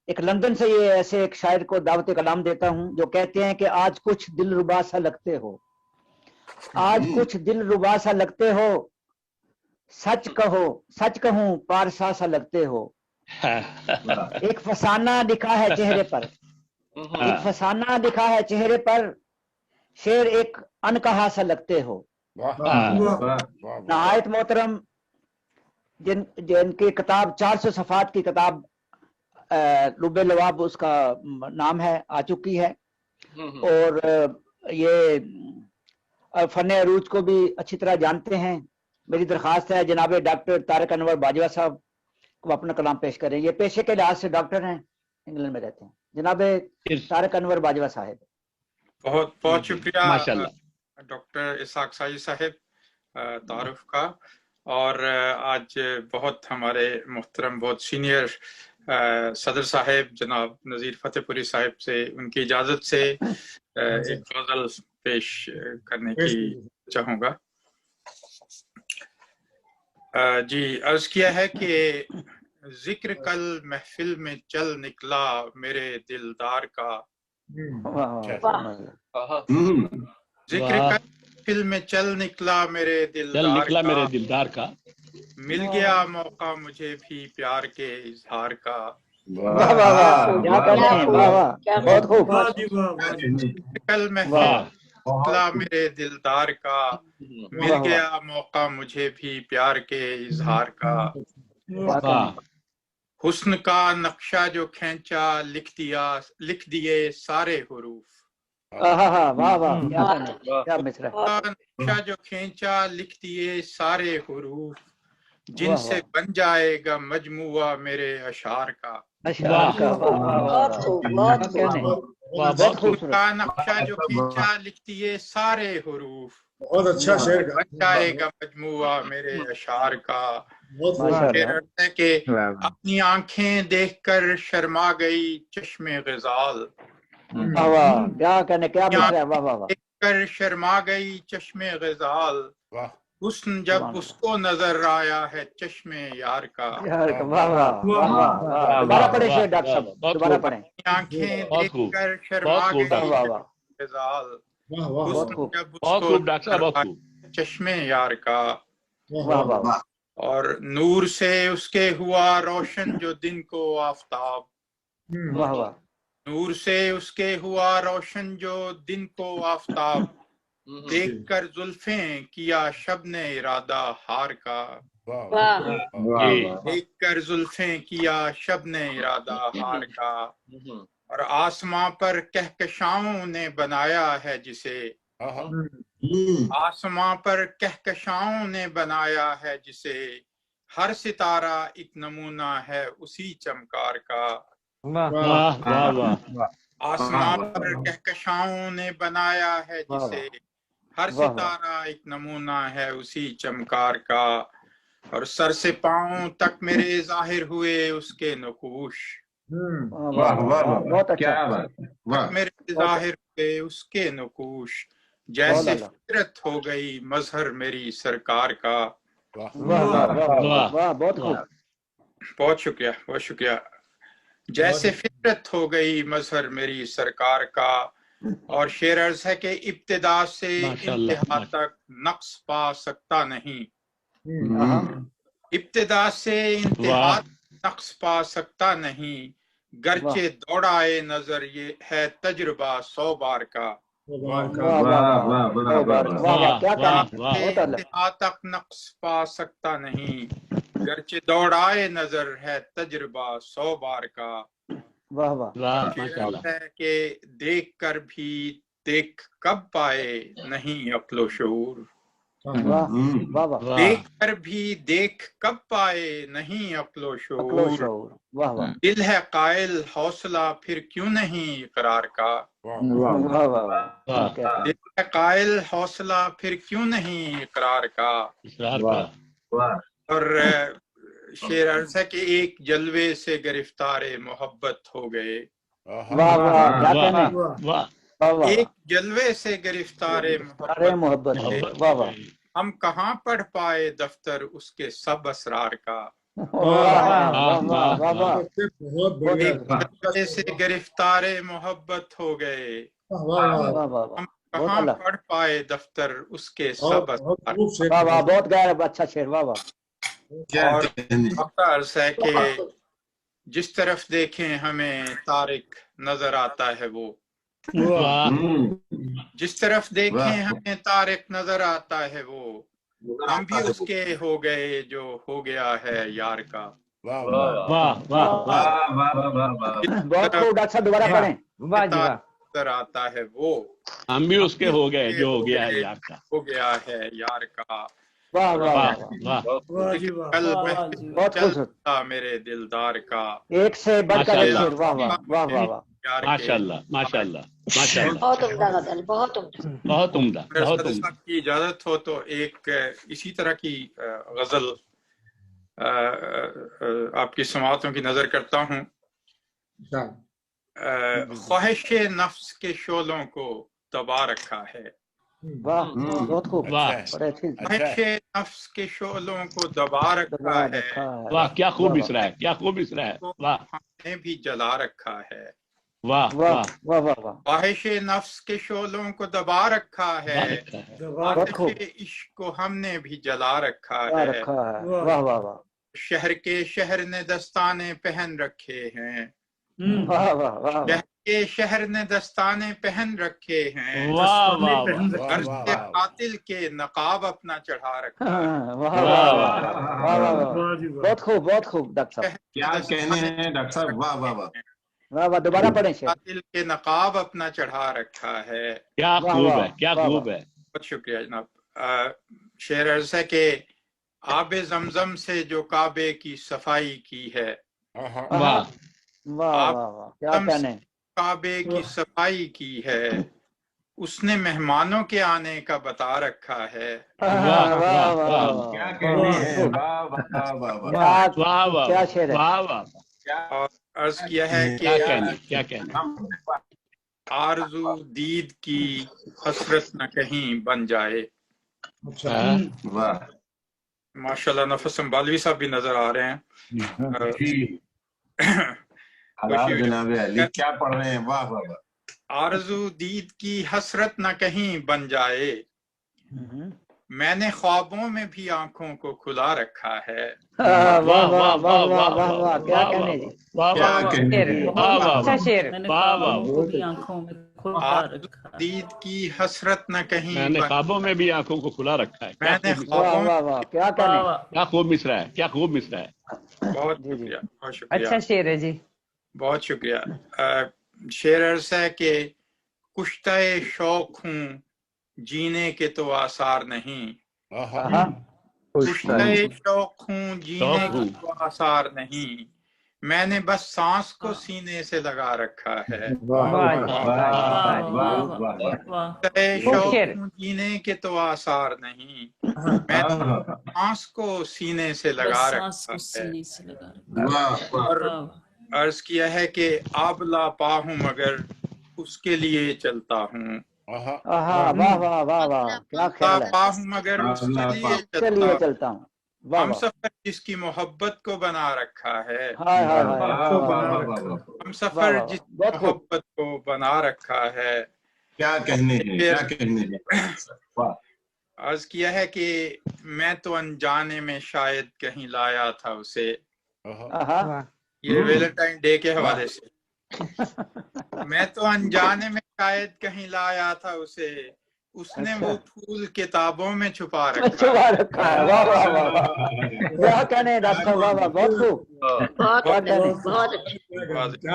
ایک لندن سے یہ ایسے ایک شاعر کو دعوت کلام دیتا ہوں جو کہتے ہیں کہ آج کچھ دل ربا سا لگتے ہو، آج کچھ دل ربا سا لگتے ہو، سچ کہو سچ کہوں پارسا سا لگتے ہو، ایک فسانہ لکھا ہے چہرے پر، ایک فسانہ لکھا ہے چہرے پر، شعر ایک انکہا سا لگتے ہو۔ نہایت محترم جن کی کتاب 400 صفحات کی کتاب لب لواب اس کا نام ہے، آ چکی ہے، اور یہ فن عروج کو بھی اچھی طرح جانتے ہیں۔ میری درخواست ہے جناب ڈاکٹر طارق انور باجوہ صاحب کو اپنا کلام پیش کریں۔ یہ پیشے کے لحاظ سے ڈاکٹر ہیں، انگلینڈ میں رہتے ہیں۔ جناب طارق انور باجوہ صاحب۔ بہت بہت شکریہ ماشاءاللہ ڈاکٹر اسحاق ساجد صاحب تعارف کا، اور آج بہت ہمارے محترم بہت سینئر صدر صاحب جناب نذیر فتح پوری صاحب سے ان کی اجازت سے ایک غزل پیش کرنے کی چاہوں گا۔ جی عرض کیا ہے کہ ذکر کل محفل میں چل نکلا میرے دلدار کا، ذکر کل محفل میں چل نکلا میرے دلدار کا، مل گیا موقع مجھے بھی پیار کے اظہار کا۔ کل محفل نکلا میرے دلدار کا، مل گیا موقع مجھے بھی پیار کے اظہار کا۔ حسن کا نقشہ جو کھینچا لکھ دیے سارے حروف، نقشہ جو کھینچا لکھ دیے سارے حروف، جن سے بن جائے گا مجموعہ میرے اشعار کا۔ کا نقشہ جو کھینچا لکھ دیے سارے حروف، بہت اچھا شعر بن جائے گا مجموعہ میرے اشعار کا۔ ہے کہ اپنی آنکھیں دیکھ کر شرما گئی چشم غزال، دیکھ کر شرما گئی چشم غزال، حسن جب اس کو نظر آیا ہے چشم یار کا۔ دوبارہ پڑھیں شعر ڈاکٹر صاحب، دوبارہ پڑھیں۔ آنکھیں دیکھ کر شرما گئی غزال، حسن جب اس کو نظر آیا چشم یار کا۔ اور نور سے اس کے ہوا روشن جو دن کو آفتاب، نور سے اس کے ہوا روشن جو دن کو آفتاب، دیکھ کر زلفیں کیا شب نے ارادہ ہار کا۔ دیکھ کر زلفیں کیا شب نے ارادہ ہار کا۔ اور آسماں پر کہکشاؤں نے بنایا ہے جسے، آسماں پر کہکشاؤں نے بنایا ہے جسے، ہر ستارہ ایک نمونہ ہے اسی چمکار کا۔ آسماں پر کہکشاؤں نے بنایا ہے جسے، ہر ستارہ ایک نمونہ ہے اسی چمکار کا۔ اور سر سے پاؤں تک میرے ظاہر ہوئے اس کے نقوش، میرے ظاہر ہوئے اس کے نقوش، جیسے فطرت ہو گئی مظہر میری سرکار کا۔ بہت شکریہ بہت شکریہ۔ جیسے فطرت ہو گئی مظہر میری سرکار کا۔ اور شعر عرض ہے کہ ابتدا سے انتہا تک نقص پا سکتا نہیں، ابتدا سے انتہا تک نقص پا سکتا نہیں، گرچہ دوڑائے نظر یہ ہے تجربہ 100 بار کا۔ انتہا تک نقص پا سکتا نہیں، گرچہ دوڑائے نظر ہے تجربہ 100 بار کا۔ ہے کہ دیکھ کر بھی دیکھ کب پائے نہیں عقل و شعور، دیکھ کر بھی دیکھ کب پائے نہیں عقل و شعور، دل ہے قائل حوصلہ پھر کیوں نہیں اقرار کا۔ دل ہے قائل حوصلہ پھر کیوں نہیں اقرار کا۔ اور شعر عرض ہے کہ ایک جلوے سے گرفتار محبت ہو گئے، ایک جلوے سے گرفتار محبت، ہم کہاں پڑھ پائے دفتر اس کے سب اسرار کا۔ بہت بڑھیا جذبے سے گرفتار محبت ہو گئے، ہم کہاں پڑھ پائے دفتر اس کے سب اسرار۔ واہ واہ بہت گہرا اچھا شعر، واہ واہ۔ اور وقت عرض ہے کہ جس طرف دیکھیں ہمیں طارق نظر آتا ہے وہ، جس طرف دیکھیں ہمیں طارق نظر آتا ہے وہ، ہم بھی اس کے ہو گئے جو ہو گیا ہے یار کا۔ بہت خوب ڈاکٹر صاحب، دوبارہ پڑھیں۔ نظر آتا ہے وہ، ہم بھی اس کے ہو گئے جو ہو گیا ہے یار کا۔ ہو گیا ہے یار کا۔ واہ واہ واہ واہ، واہ، بہت خوبصورت، میرے دلدار کا، ایک سے بڑھ کر ایک ماشاء شعر، واہ واہ واہ واہ واہ۔ یار کے۔ ماشاء اللہ ماشاء اللہ ماشاء اللہ، بہت عمدہ غزل، بہت عمدہ۔ بہت عمدہ اگر بہت صدر عمدہ۔ صاحب کی اجازت ہو تو ایک اسی طرح کی غزل آپ کی سماعتوں کی نظر کرتا ہوں۔ خواہش نفس کے شعلوں کو دبا رکھا ہے، واہ بہت خوب، واہ بڑے اچھی، خواہش نفس کے شعلوں کو دبا رکھا ہے، واہ، کیا خوب مصرع ہے، کیا خوب مصرع ہے، واہ ہم نے بھی جلا رکھا ہے۔ واہ واہ واہ، واہ واہ واہ، خواہش نفس کے شعلوں کو دبا رکھا ہے، بہت خوب، آتش عشق کو ہم نے بھی جلا رکھا کیا ہے۔ رکھا ہے، واہ واہ واہ، شہر کے شہر نے دستانے پہن رکھے ہیں، واہ واہ واہ واہ، شہر کے شہر نے دستانے پہن رکھے ہیں، واہ واہ غرض سے قاتل کے نقاب اپنا چڑھا رکھا ہے۔ واہ واہ واہ واہ واہ، بہت خوب بہت خوب ڈاکٹر صاحب، کیا کہنے ہیں ڈاکٹر صاحب، واہ واہ واہ۔ واہ واہ، دوبارہ پڑھیں شعر، قاتل کے نقاب اپنا چڑھا رکھا ہے۔ کیا خوب ہے، کیا خوب ہے۔ بہت شکریہ جناب۔ شعر عرض ہے کہ آب زمزم سے جو کعبے کی صفائی کی ہے، واہ واہ واہ واہ، کیا کہنے، کعبے کی صفائی کی ہے، اس نے مہمانوں کے آنے کا بتا رکھا ہے۔ واہ واہ واہ، کیا کہنے ہیں، واہ واہ واہ واہ۔ واہ واہ، کیا شعر ہے، واہ واہ، اور عرض کیا ہے کہ کیا کہنے، کیا کہنے۔ آرزو دید کی حسرت نہ کہیں بن جائے۔ واہ ماشاءاللہ نفس سنبھالوی صاحب بھی نظر آ رہے ہیں۔ حلال جناب علی، کیا پڑھ رہے ہیں، واہ واہ واہ۔ آرزو دید کی حسرت نہ کہیں بن جائے، میں نے خوابوں میں بھی آنکھوں کو کھلا رکھا ہے۔ واہ واہ واہ واہ واہ واہ، کیا کہنے جی، واہ کیا واہ، کہنے ہیں، واہ واہ، اچھا شعر، واہ واہ، آرزو دید کی حسرت نہ کہیں میں نے بن، خوابوں میں بھی آنکھوں کو کھلا رکھا ہے۔ میں نے واہ خوابوں واہ واہ، کیا کہنے، کیا خوب مصرع ہے، کیا خوب مصرع ہے۔ بہت شکریہ، بہت شکریہ، اچھا شعر ہے جی۔ بہت شکریہ۔ شعر عرض ہے کہ کشتہ شوق ہوں جینے کے تو آثار نہیں، کشتہ شوق ہوں جینے کے تو آثار نہیں، میں نے بس سانس کو سینے سے لگا رکھا ہے۔ کشتہ شوق ہوں جینے کے تو آثار نہیں، میں نے سانس کو سینے سے لگا رکھا ہے۔ اور عرض کیا ہے کہ آب لا پا ہوں مگر اس کے لیے چلتا ہوں، واہ واہ واہ واہ واہ، کیا خیال ہے، پا ہوں مگر اس کے لیے اس کے لیے چلتا ہوں، چلتا ہوں، واہ ہم واہ، سفر جس کی محبت کو بنا رکھا ہے، ہائے ہائے ہائے، ہم سفر جس کی محبت کو بنا رکھا ہے۔ کیا کہنے ہیں، کیا کہنے ہیں، واہ۔ عرض کیا ہے کہ میں تو انجانے میں شاید کہیں لایا تھا اسے، یہ ویلنٹائن ڈے کے حوالے سے، میں تو انجانے میں شاید کہیں لایا تھا اسے، اس نے وہ پھول کتابوں میں چھپا رکھا چھپا رکھا ہے، واہ واہ واہ واہ، کیا کہنے ڈاکٹر صاحب، واہ واہ، بہت خوب، بہت اچھا۔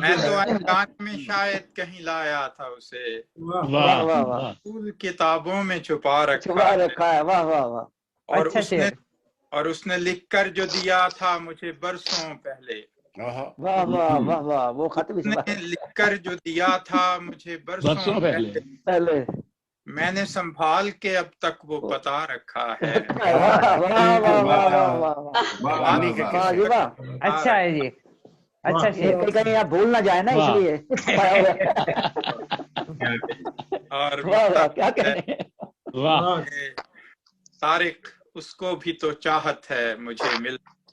میں تو انجانے میں شاید کہیں لایا تھا اسے، واہ واہ واہ، پھول کتابوں میں چھپا چھپا رکھا رکھا ہے، واہ واہ واہ، اور اس نے لکھ کر جو دیا تھا مجھے برسوں پہلے، واہ واہ واہ واہ، وہ خط بھی اس نے لکھ کر جو دیا تھا مجھے برسوں پہلے، میں نے سنبھال کے اب تک وہ پتا رکھا ہے۔ واہ واہ واہ واہ واہ واہ، اچھا ہے جی، اچھا شعر، کہیں آپ بھول نہ جائیں نا، اس لیے اور کیا کہنے، طارق اس کو بھی تو چاہت ہے مجھے مل